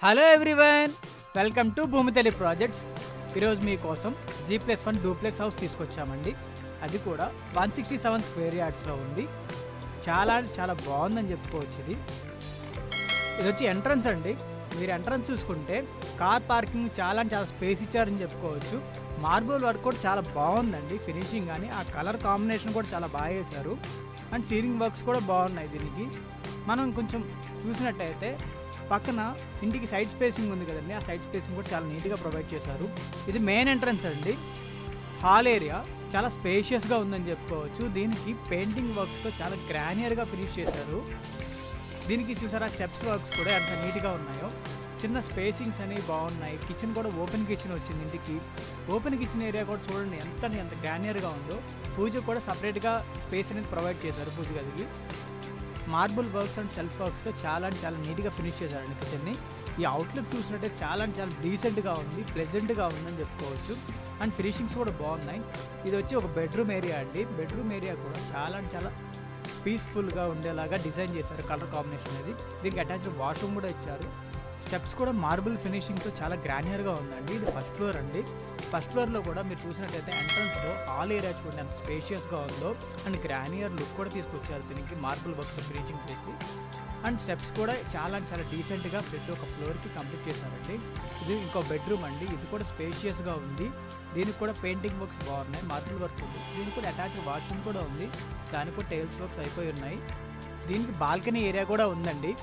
Hello everyone, welcome to Bhoomithalli projects. ఈరోజు మీకోసం G+1 duplex house తీసుకొచ్చామండి. అది కూడా 167 స్క్వేర్ యార్డ్స్లో ఉంది. చాలా బాగుందని చెప్పుకోవచ్చు. ఇది వచ్చి ఎంట్రన్స్ అండి. మీరు ఎంట్రన్స్ చూసుకుంటే కార్ పార్కింగ్ చాలా స్పేస్ ఇచ్చారని చెప్పుకోవచ్చు. మార్బుల్ వర్క్ కూడా చాలా బాగుందండి. ఫినిషింగ్ కానీ ఆ కలర్ కాంబినేషన్ కూడా చాలా బాగా వేశారు. అండ్ సీలింగ్ వర్క్స్ కూడా బాగున్నాయి. దీనికి మనం కొంచెం చూసినట్టయితే పక్కన ఇంటికి సైడ్ స్పేసింగ్ ఉంది కదండి, ఆ సైడ్ స్పేసింగ్ కూడా చాలా నీట్గా ప్రొవైడ్ చేశారు. ఇది మెయిన్ ఎంట్రన్స్ అండి. హాల్ ఏరియా చాలా స్పేషియస్గా ఉందని చెప్పుకోవచ్చు. దీనికి పెయింటింగ్ వర్క్స్తో చాలా గ్రానియర్గా ఫినిష్ చేశారు. దీనికి చూసారా, స్టెప్స్ వర్క్స్ కూడా ఎంత నీట్గా ఉన్నాయో. చిన్న స్పేసింగ్స్ అనేవి బాగున్నాయి. కిచెన్ కూడా ఓపెన్ కిచెన్ వచ్చింది ఇంటికి. ఓపెన్ కిచెన్ ఏరియా కూడా చూడండి ఎంత గ్రానియర్గా ఉందో. పూజ కూడా సపరేట్గా స్పేస్ అనేది ప్రొవైడ్ చేశారు పూజ గదికి. మార్బుల్ వర్క్స్ అండ్ సెల్ఫ్ వర్క్స్తో చాలా నీట్గా ఫినిష్ చేశారండి కిచెన్ని. ఈ అవుట్లుక్ చూసినట్టే చాలా డీసెంట్గా ఉంది, ప్లెజెంట్గా ఉందని చెప్పుకోవచ్చు. అండ్ ఫినిషింగ్స్ కూడా బాగున్నాయి. ఇది వచ్చి ఒక బెడ్రూమ్ ఏరియా అండి. బెడ్రూమ్ ఏరియా కూడా చాలా పీస్ఫుల్గా ఉండేలాగా డిజైన్ చేశారు. కలర్ కాంబినేషన్ అనేది. దీనికి అటాచ్డ్ వాష్రూమ్ కూడా ఇచ్చారు. స్టెప్స్ కూడా మార్బుల్ ఫినిషింగ్తో చాలా గ్రానియర్గా ఉందండి. ఇది ఫస్ట్ ఫ్లోర్ అండి. ఫస్ట్ ఫ్లోర్లో కూడా మీరు చూసినట్టయితే ఎంట్రన్స్లో హాల్ ఏరియా చూడండి ఎంత స్పేషియస్గా ఉందో. అండ్ గ్రానియర్ లుక్ కూడా తీసుకొచ్చారు దీనికి, మార్బుల్ వర్క్తో ఫినిషింగ్ చేసి. అండ్ స్టెప్స్ కూడా చాలా డీసెంట్గా ప్రతి ఒక్క ఫ్లోర్కి కంప్లీట్ చేశారండి. ఇది ఇంకో బెడ్రూమ్ అండి. ఇది కూడా స్పేషియస్గా ఉంది. దీనికి కూడా పెయింటింగ్ వర్క్స్ బాగున్నాయి, మార్బుల్ వర్క్ ఉంది. దీనికి కూడా అటాచ్డ్ వాష్రూమ్ కూడా ఉంది. దానికి కూడా టైల్స్ వర్క్స్ అయిపోయి ఉన్నాయి. దీనికి బాల్కనీ ఏరియా కూడా ఉందండి.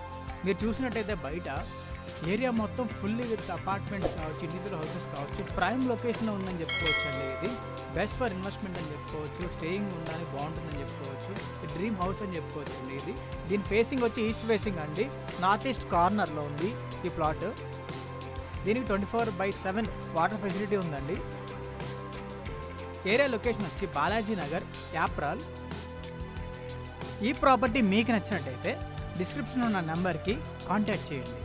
మీరు చూసినట్టయితే బయట ఏరియా మొత్తం ఫుల్లీ విత్ అపార్ట్మెంట్స్ కావచ్చు, ఇండివిజువల్ హౌసెస్ కావచ్చు. ప్రైమ్ లొకేషన్లో ఉందని చెప్పుకోవచ్చు అండి. ఇది బెస్ట్ ఫర్ ఇన్వెస్ట్మెంట్ అని చెప్పుకోవచ్చు. స్టేయింగ్ ఉండడానికి బాగుంటుందని చెప్పుకోవచ్చు. డ్రీమ్ హౌస్ అని చెప్పుకోవచ్చు అండి ఇది. దీని ఫేసింగ్ వచ్చి ఈస్ట్ ఫేసింగ్ అండి. నార్త్ ఈస్ట్ కార్నర్లో ఉంది ఈ ప్లాట్. దీనికి 24/7 వాటర్ ఫెసిలిటీ ఉందండి. ఏరియా లొకేషన్ వచ్చి బాలాజీ నగర్, యాప్రాల్. ఈ ప్రాపర్టీ మీకు నచ్చినట్టయితే డిస్క్రిప్షన్లో ఉన్న నెంబర్కి కాంటాక్ట్ చేయండి.